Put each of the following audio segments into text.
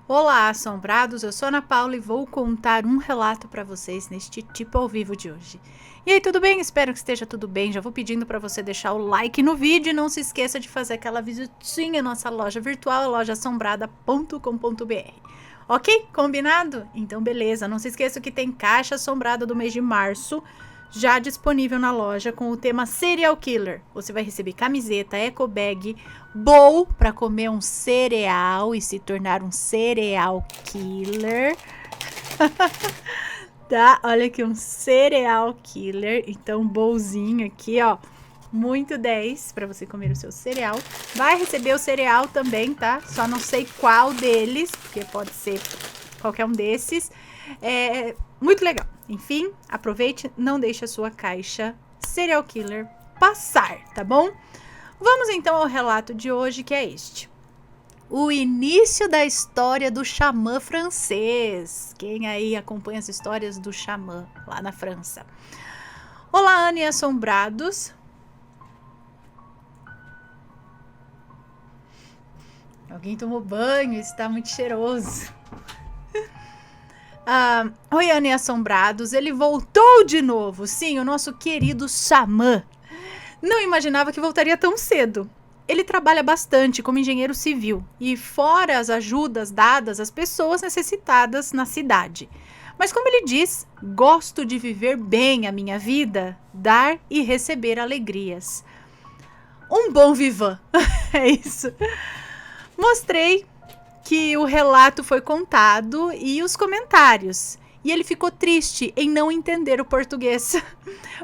Olá, assombrados, eu sou Ana Paula e vou contar um relato para vocês neste tipo ao vivo de hoje. E aí, tudo bem? Espero que esteja tudo bem. Já vou pedindo para você deixar o like no vídeo e não se esqueça de fazer aquela visitinha à nossa loja virtual, lojassombrada.com.br. Ok? Combinado? Então, beleza. Não se esqueça que tem caixa assombrada do mês de março já disponível na loja com o tema Serial Killer. Você vai receber camiseta, eco bag, bowl para comer um cereal e se tornar um serial killer. Tá? Olha aqui, um serial killer. Então, bowlzinho aqui, ó. Muito 10 para você comer o seu cereal. Vai receber o cereal também, tá? Só não sei qual deles, porque pode ser qualquer um desses. É muito legal. Enfim, aproveite, não deixe a sua caixa serial killer passar, tá bom? Vamos então ao relato de hoje, que é este. O início da história do xamã francês. Quem aí acompanha as histórias do xamã lá na França? Olá, Ana e assombrados. Alguém tomou banho, está muito cheiroso. Oi, Ana e assombrados, ele voltou de novo. Sim, o nosso querido xamã. Não imaginava que voltaria tão cedo. Ele trabalha bastante como engenheiro civil e fora as ajudas dadas às pessoas necessitadas na cidade. Mas como ele diz, gosto de viver bem a minha vida, dar e receber alegrias. Um bom vivan, é isso. Mostrei que o relato foi contado e os comentários. E ele ficou triste em não entender o português.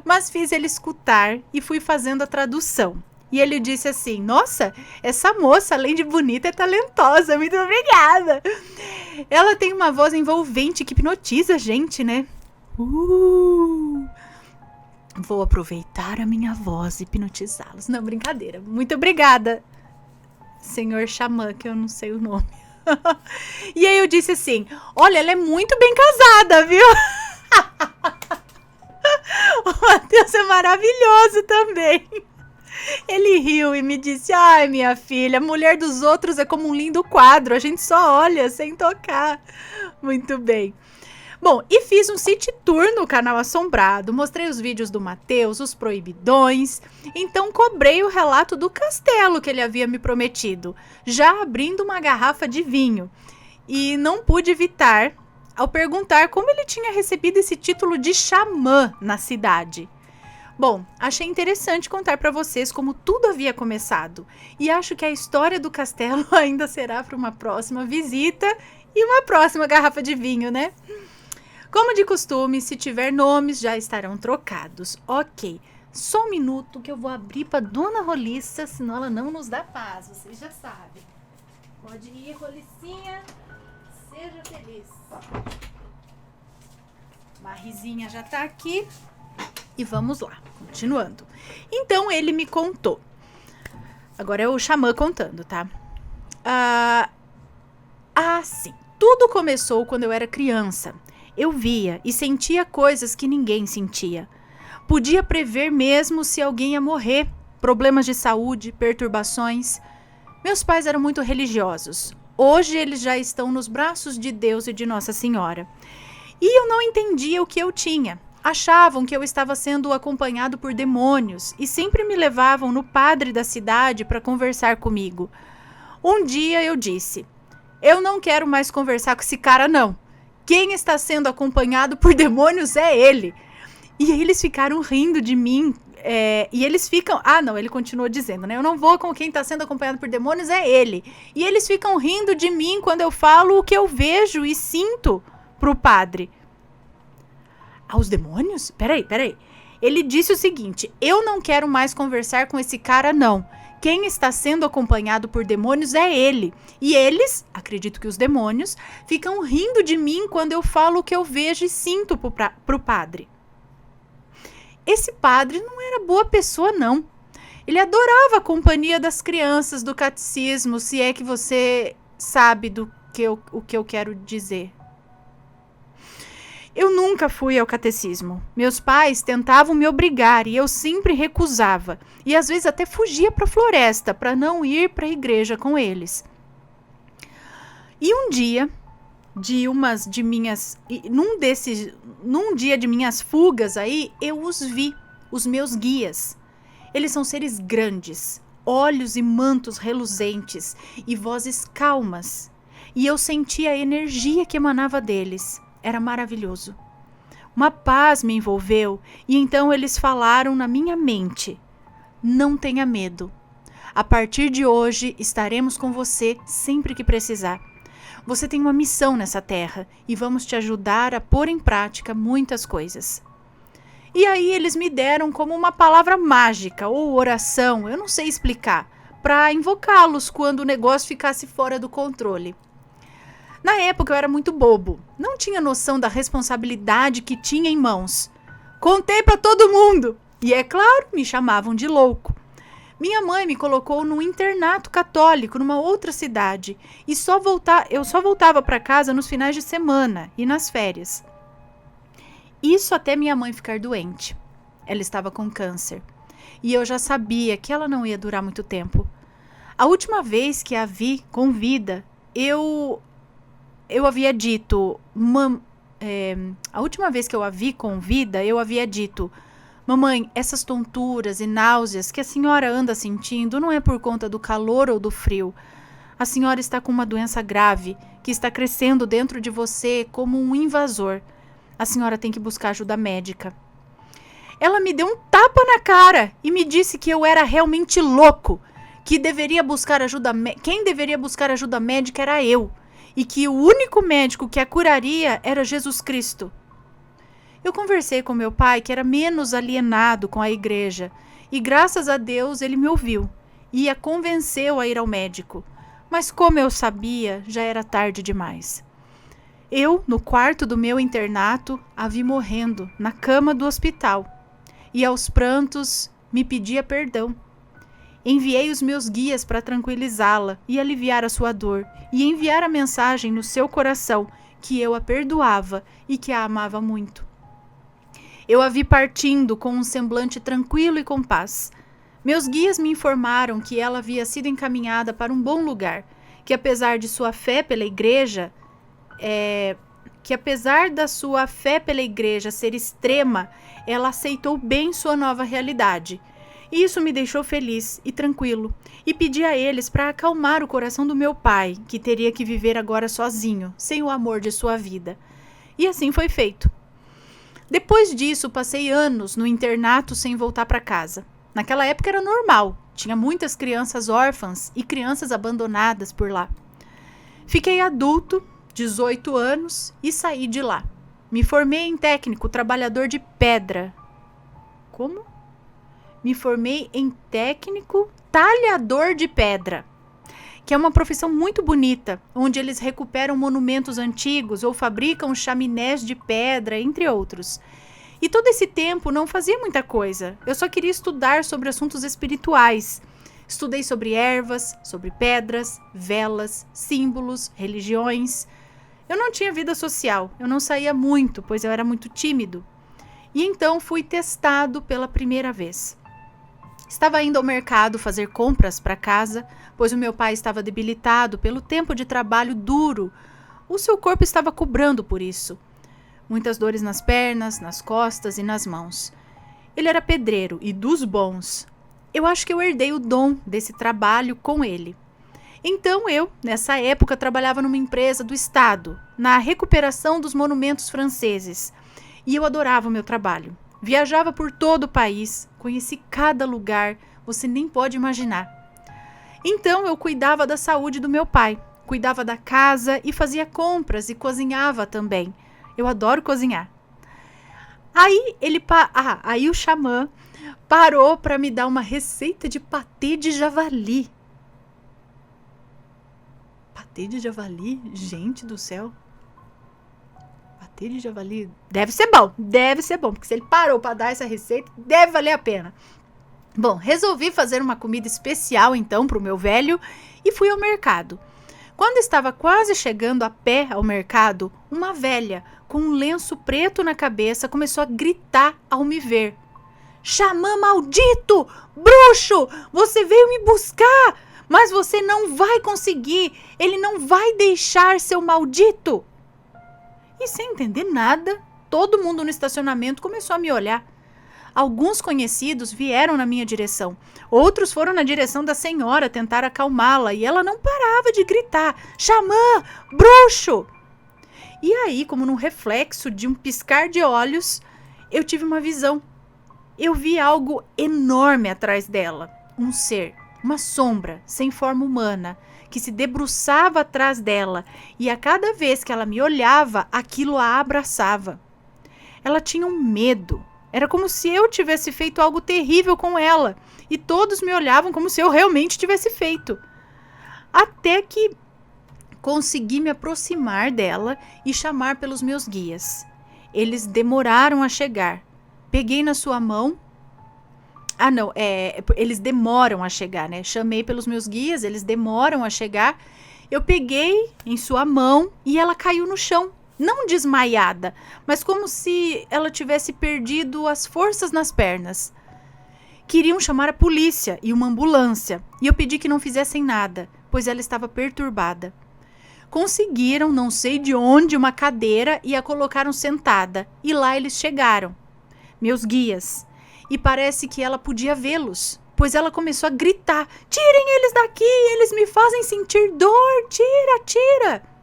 Mas fiz ele escutar e fui fazendo a tradução. E ele disse assim: nossa, essa moça, além de bonita, é talentosa. Muito obrigada. Ela tem uma voz envolvente que hipnotiza a gente, né? Vou aproveitar a minha voz e hipnotizá-los. Não, brincadeira. Muito obrigada, senhor xamã, que eu não sei o nome. E aí eu disse assim: olha, ela é muito bem casada, viu? O Matheus é maravilhoso também. Ele riu e me disse: ai, minha filha, a mulher dos outros é como um lindo quadro, a gente só olha sem tocar. Muito bem. Bom, e fiz um city tour no canal Assombrado, mostrei os vídeos do Matheus, os proibidões, então cobrei o relato do castelo que ele havia me prometido, já abrindo uma garrafa de vinho. E não pude evitar ao perguntar como ele tinha recebido esse título de xamã na cidade. Bom, achei interessante contar para vocês como tudo havia começado, e acho que a história do castelo ainda será para uma próxima visita e uma próxima garrafa de vinho, né? Como de costume, se tiver nomes, já estarão trocados. Ok, só um minuto que eu vou abrir para Dona Roliça, senão ela não nos dá paz, vocês já sabem. Pode ir, Rolicinha, seja feliz. Marrizinha já tá aqui e vamos lá, continuando. Então ele me contou. Agora é o xamã contando, tá? Sim. Tudo começou quando eu era criança. Eu via e sentia coisas que ninguém sentia. Podia prever mesmo se alguém ia morrer, problemas de saúde, perturbações. Meus pais eram muito religiosos. Hoje eles já estão nos braços de Deus e de Nossa Senhora. E eu não entendia o que eu tinha. Achavam que eu estava sendo acompanhado por demônios e sempre me levavam no padre da cidade para conversar comigo. Um dia eu disse: eu não quero mais conversar com esse cara, não. Quem está sendo acompanhado por demônios é ele. E aí eles ficaram rindo de mim. E eles ficam... não, ele continuou dizendo, né? Eu não vou com quem está sendo acompanhado por demônios, é ele. E eles ficam rindo de mim quando eu falo o que eu vejo e sinto pro padre. Os demônios? Peraí. Ele disse o seguinte: eu não quero mais conversar com esse cara, não. Quem está sendo acompanhado por demônios é ele. E eles, acredito que os demônios, ficam rindo de mim quando eu falo o que eu vejo e sinto pro padre. Esse padre não era boa pessoa, não. Ele adorava a companhia das crianças do catecismo, se é que você sabe o que eu quero dizer. Eu nunca fui ao catecismo. Meus pais tentavam me obrigar e eu sempre recusava. E às vezes até fugia para a floresta para não ir para a igreja com eles. E um dia, num dia de minhas fugas aí, eu os vi, os meus guias. Eles são seres grandes, olhos e mantos reluzentes e vozes calmas. E eu senti a energia que emanava deles. Era maravilhoso. Uma paz me envolveu e então eles falaram na minha mente: não tenha medo. A partir de hoje estaremos com você sempre que precisar. Você tem uma missão nessa terra e vamos te ajudar a pôr em prática muitas coisas. E aí eles me deram como uma palavra mágica ou oração, eu não sei explicar, para invocá-los quando o negócio ficasse fora do controle. Na época eu era muito bobo, não tinha noção da responsabilidade que tinha em mãos. Contei para todo mundo e, é claro, me chamavam de louco. Minha mãe me colocou num internato católico numa outra cidade e eu só voltava para casa nos finais de semana e nas férias. Isso até minha mãe ficar doente. Ela estava com câncer e eu já sabia que ela não ia durar muito tempo. A última vez que a vi com vida, eu havia dito... a última vez que eu a vi com vida, eu havia dito: mamãe, essas tonturas e náuseas que a senhora anda sentindo não é por conta do calor ou do frio. A senhora está com uma doença grave que está crescendo dentro de você como um invasor. A senhora tem que buscar ajuda médica. Ela me deu um tapa na cara e me disse que eu era realmente louco, que quem deveria buscar ajuda médica era eu, e que o único médico que a curaria era Jesus Cristo. Eu conversei com meu pai, que era menos alienado com a igreja, e graças a Deus ele me ouviu e a convenceu a ir ao médico. Mas como eu sabia, já era tarde demais. Eu, no quarto do meu internato, a vi morrendo na cama do hospital e aos prantos me pedia perdão. Enviei os meus guias para tranquilizá-la e aliviar a sua dor e enviar a mensagem no seu coração que eu a perdoava e que a amava muito. Eu a vi partindo com um semblante tranquilo e com paz. Meus guias me informaram que ela havia sido encaminhada para um bom lugar, que apesar de sua fé pela igreja, ser extrema, ela aceitou bem sua nova realidade. E isso me deixou feliz e tranquilo, e pedi a eles para acalmar o coração do meu pai, que teria que viver agora sozinho, sem o amor de sua vida. E assim foi feito. Depois disso, passei anos no internato sem voltar para casa. Naquela época era normal, tinha muitas crianças órfãs e crianças abandonadas por lá. Fiquei adulto, 18 anos, e saí de lá. Me formei em técnico trabalhador de pedra. Como? Me formei em técnico talhador de pedra, que é uma profissão muito bonita, onde eles recuperam monumentos antigos ou fabricam chaminés de pedra, entre outros. E todo esse tempo não fazia muita coisa, eu só queria estudar sobre assuntos espirituais. Estudei sobre ervas, sobre pedras, velas, símbolos, religiões. Eu não tinha vida social, eu não saía muito, pois eu era muito tímido. E então fui testado pela primeira vez. Estava indo ao mercado fazer compras para casa, pois o meu pai estava debilitado pelo tempo de trabalho duro. O seu corpo estava cobrando por isso. Muitas dores nas pernas, nas costas e nas mãos. Ele era pedreiro e dos bons. Eu acho que eu herdei o dom desse trabalho com ele. Então eu, nessa época, trabalhava numa empresa do Estado, na recuperação dos monumentos franceses. E eu adorava o meu trabalho. Viajava por todo o país, conheci cada lugar, você nem pode imaginar. Então eu cuidava da saúde do meu pai, cuidava da casa e fazia compras e cozinhava também. Eu adoro cozinhar. Aí o xamã parou para me dar uma receita de patê de javali. Patê de javali? Gente do céu. Patê de javali deve ser bom, porque se ele parou para dar essa receita, deve valer a pena. Bom, resolvi fazer uma comida especial então para o meu velho e fui ao mercado. Quando estava quase chegando a pé ao mercado, uma velha com um lenço preto na cabeça começou a gritar ao me ver. Xamã maldito! Bruxo! Você veio me buscar! Mas você não vai conseguir, ele não vai deixar, seu maldito. E sem entender nada, todo mundo no estacionamento começou a me olhar. Alguns conhecidos vieram na minha direção, outros foram na direção da senhora tentar acalmá-la e ela não parava de gritar: Xamã, bruxo! E aí, como num reflexo de um piscar de olhos, eu tive uma visão. Eu vi algo enorme atrás dela, um ser, uma sombra sem forma humana, que se debruçava atrás dela e a cada vez que ela me olhava, aquilo a abraçava. Ela tinha um medo. Era como se eu tivesse feito algo terrível com ela e todos me olhavam como se eu realmente tivesse feito. Até que consegui me aproximar dela e chamar pelos meus guias. Eles demoraram a chegar. Peguei na sua mão. Eles demoram a chegar, né? Chamei pelos meus guias, eles demoram a chegar. Eu peguei em sua mão e ela caiu no chão. Não desmaiada, mas como se ela tivesse perdido as forças nas pernas. Queriam chamar a polícia e uma ambulância, e eu pedi que não fizessem nada, pois ela estava perturbada. Conseguiram, não sei de onde, uma cadeira e a colocaram sentada, e lá eles chegaram, meus guias, e parece que ela podia vê-los, pois ela começou a gritar: tirem eles daqui, eles me fazem sentir dor, tira, tira.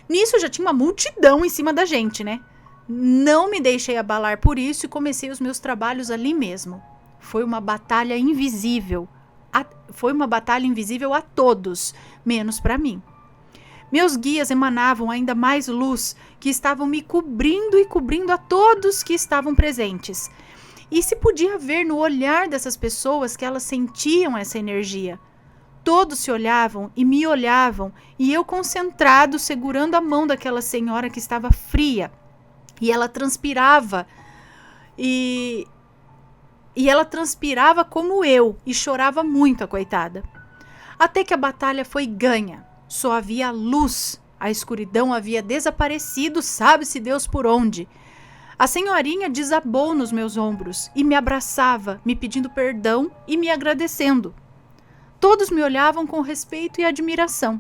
Nisso já tinha uma multidão em cima da gente, né? Não me deixei abalar por isso e comecei os meus trabalhos ali mesmo. Foi uma batalha invisível. Foi uma batalha invisível a todos, menos para mim. Meus guias emanavam ainda mais luz, que estavam me cobrindo e cobrindo a todos que estavam presentes. E se podia ver no olhar dessas pessoas que elas sentiam essa energia. Todos se olhavam e me olhavam, e eu concentrado, segurando a mão daquela senhora que estava fria. E ela transpirava, e ela transpirava como eu, e chorava muito, a coitada. Até que a batalha foi ganha. Só havia luz, a escuridão havia desaparecido, sabe-se Deus por onde. A senhorinha desabou nos meus ombros e me abraçava, me pedindo perdão e me agradecendo. Todos me olhavam com respeito e admiração.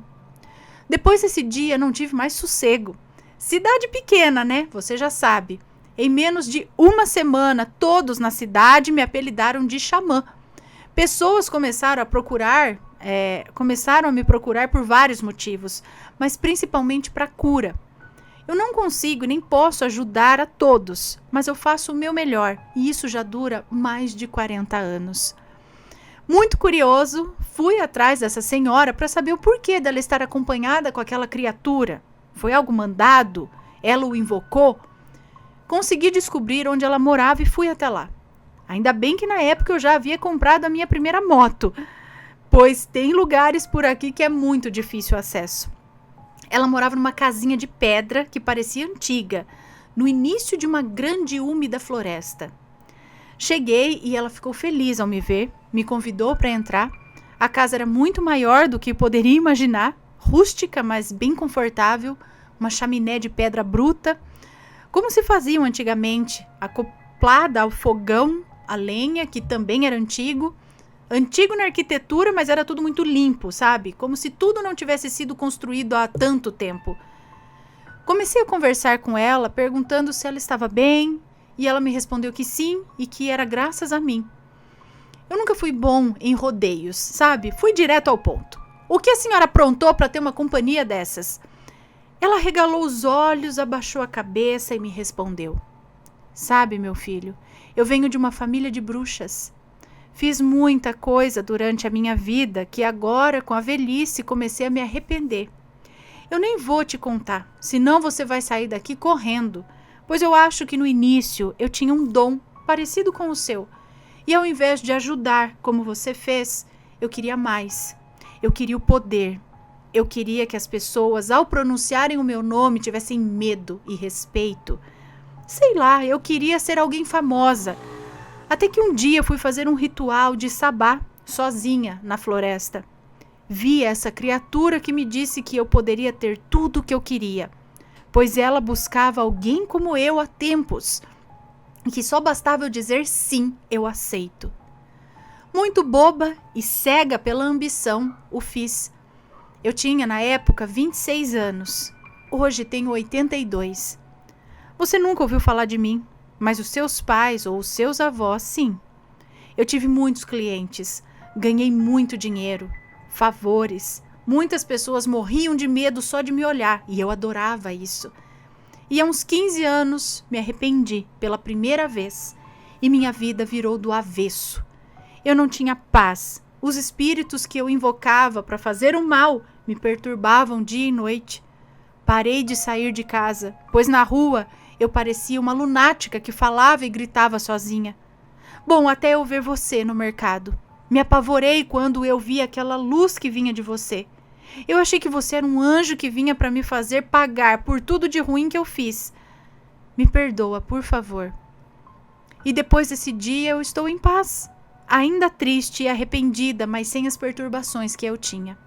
Depois desse dia, não tive mais sossego. Cidade pequena, né? Você já sabe. Em menos de uma semana, todos na cidade me apelidaram de xamã. Pessoas começaram a me procurar por vários motivos, mas principalmente para cura. Eu não consigo nem posso ajudar a todos, mas eu faço o meu melhor, e isso já dura mais de 40 anos. Muito curioso, fui atrás dessa senhora para saber o porquê dela estar acompanhada com aquela criatura. Foi algo mandado? Ela o invocou? Consegui descobrir onde ela morava e fui até lá. Ainda bem que na época eu já havia comprado a minha primeira moto, pois tem lugares por aqui que é muito difícil o acesso. Ela morava numa casinha de pedra que parecia antiga, no início de uma grande e úmida floresta. Cheguei e ela ficou feliz ao me ver, me convidou para entrar. A casa era muito maior do que poderia imaginar, rústica, mas bem confortável, uma chaminé de pedra bruta, como se faziam antigamente, acoplada ao fogão, a lenha, que também era antigo na arquitetura, mas era tudo muito limpo, sabe? Como se tudo não tivesse sido construído há tanto tempo. Comecei a conversar com ela, perguntando se ela estava bem, e ela me respondeu que sim e que era graças a mim. Eu nunca fui bom em rodeios, sabe? Fui direto ao ponto. O que a senhora aprontou para ter uma companhia dessas? Ela regalou os olhos, abaixou a cabeça e me respondeu: sabe, meu filho, eu venho de uma família de bruxas. Fiz muita coisa durante a minha vida que agora, com a velhice, comecei a me arrepender. Eu nem vou te contar, senão você vai sair daqui correndo, pois eu acho que no início eu tinha um dom parecido com o seu. E ao invés de ajudar, como você fez, eu queria mais. Eu queria o poder. Eu queria que as pessoas, ao pronunciarem o meu nome, tivessem medo e respeito. Sei lá, eu queria ser alguém famosa. Até que um dia fui fazer um ritual de sabá, sozinha, na floresta. Vi essa criatura que me disse que eu poderia ter tudo o que eu queria, pois ela buscava alguém como eu há tempos, e que só bastava eu dizer sim, eu aceito. Muito boba e cega pela ambição, o fiz. Eu tinha, na época, 26 anos. Hoje tenho 82. Você nunca ouviu falar de mim, mas os seus pais ou os seus avós, sim. Eu tive muitos clientes, ganhei muito dinheiro, favores. Muitas pessoas morriam de medo só de me olhar e eu adorava isso. E há uns 15 anos me arrependi pela primeira vez e minha vida virou do avesso. Eu não tinha paz. Os espíritos que eu invocava para fazer o mal me perturbavam dia e noite. Parei de sair de casa, pois na rua eu parecia uma lunática que falava e gritava sozinha. Bom, até eu ver você no mercado. Me apavorei quando eu vi aquela luz que vinha de você. Eu achei que você era um anjo que vinha para me fazer pagar por tudo de ruim que eu fiz. Me perdoa, por favor. E depois desse dia eu estou em paz. Ainda triste e arrependida, mas sem as perturbações que eu tinha.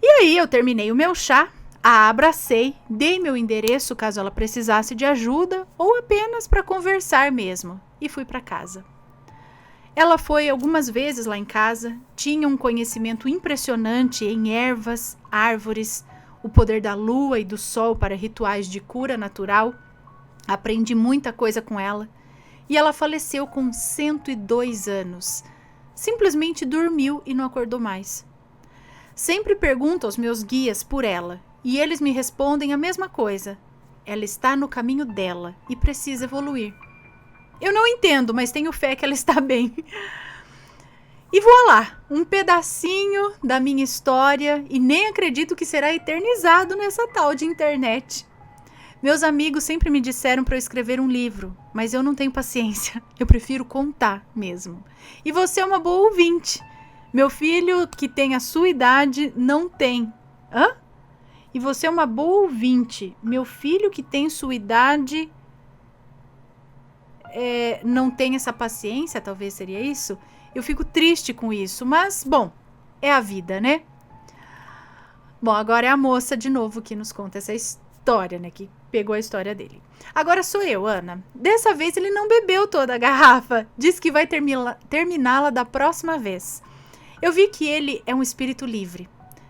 E aí eu terminei o meu chá, a abracei, dei meu endereço caso ela precisasse de ajuda ou apenas para conversar mesmo, e fui para casa. Ela foi algumas vezes lá em casa, tinha um conhecimento impressionante em ervas, árvores, o poder da lua e do sol para rituais de cura natural. Aprendi muita coisa com ela. E ela faleceu com 102 anos. Simplesmente dormiu e não acordou mais. Sempre pergunto aos meus guias por ela, e eles me respondem a mesma coisa. Ela está no caminho dela e precisa evoluir. Eu não entendo, mas tenho fé que ela está bem. E voilá, um pedacinho da minha história, e nem acredito que será eternizado nessa tal de internet. Meus amigos sempre me disseram para eu escrever um livro, mas eu não tenho paciência. Eu prefiro contar mesmo. E você é uma boa ouvinte. Meu filho, que tem a sua idade, não tem. Hã? E você é uma boa ouvinte. Meu filho, que tem sua idade, não tem essa paciência, talvez seria isso? Eu fico triste com isso, mas, bom, é a vida, né? Bom, agora é a moça de novo que nos conta essa história, né? Que pegou a história dele. Agora sou eu, Ana. Dessa vez ele não bebeu toda a garrafa. Diz que vai terminá-la da próxima vez. Eu vi que ele é um espírito livre.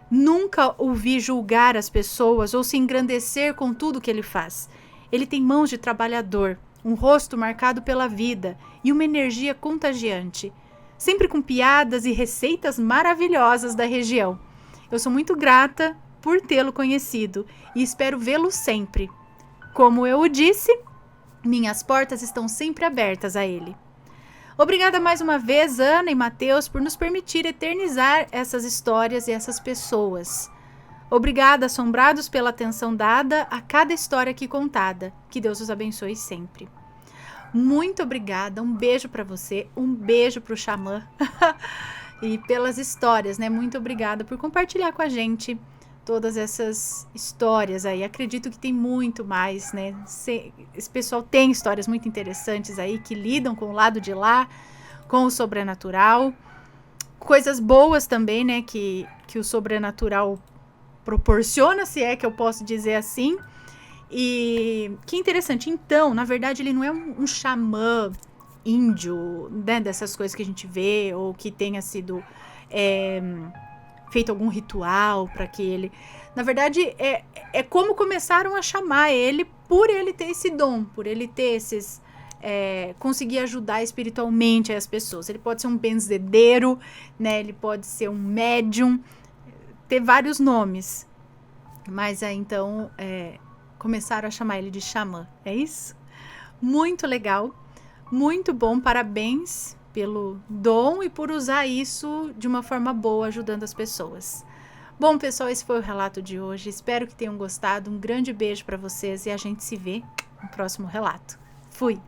Nunca ouvi julgar as pessoas ou se engrandecer com tudo que ele faz. Ele tem mãos de trabalhador, um rosto marcado pela vida e uma energia contagiante. Sempre com piadas e receitas maravilhosas da região. Eu sou muito grata por tê-lo conhecido e espero vê-lo sempre. Como eu o disse, minhas portas estão sempre abertas a ele. Obrigada mais uma vez, Ana e Matheus, por nos permitir eternizar essas histórias e essas pessoas. Obrigada, assombrados, pela atenção dada a cada história aqui contada. Que Deus os abençoe sempre. Muito obrigada, um beijo para você, um beijo para o Xamã e pelas histórias, né? Muito obrigada por compartilhar com a gente todas essas histórias aí. Acredito que tem muito mais, né? Esse pessoal tem histórias muito interessantes aí que lidam com o lado de lá, com o sobrenatural. Coisas boas também, né? Que o sobrenatural proporciona, se é que eu posso dizer assim. E que interessante. Então, na verdade, ele não é um xamã índio, né? Dessas coisas que a gente vê, ou que tenha sido feito algum ritual para que ele... Na verdade, é como começaram a chamar ele por ele ter esse dom, por ele ter esses... conseguir ajudar espiritualmente as pessoas. Ele pode ser um benzedeiro, né? Ele pode ser um médium, ter vários nomes. Mas aí, então, começaram a chamar ele de xamã. É isso? Muito legal, muito bom, parabéns pelo dom e por usar isso de uma forma boa, ajudando as pessoas. Bom, pessoal, esse foi o relato de hoje. Espero que tenham gostado. Um grande beijo para vocês e a gente se vê no próximo relato. Fui!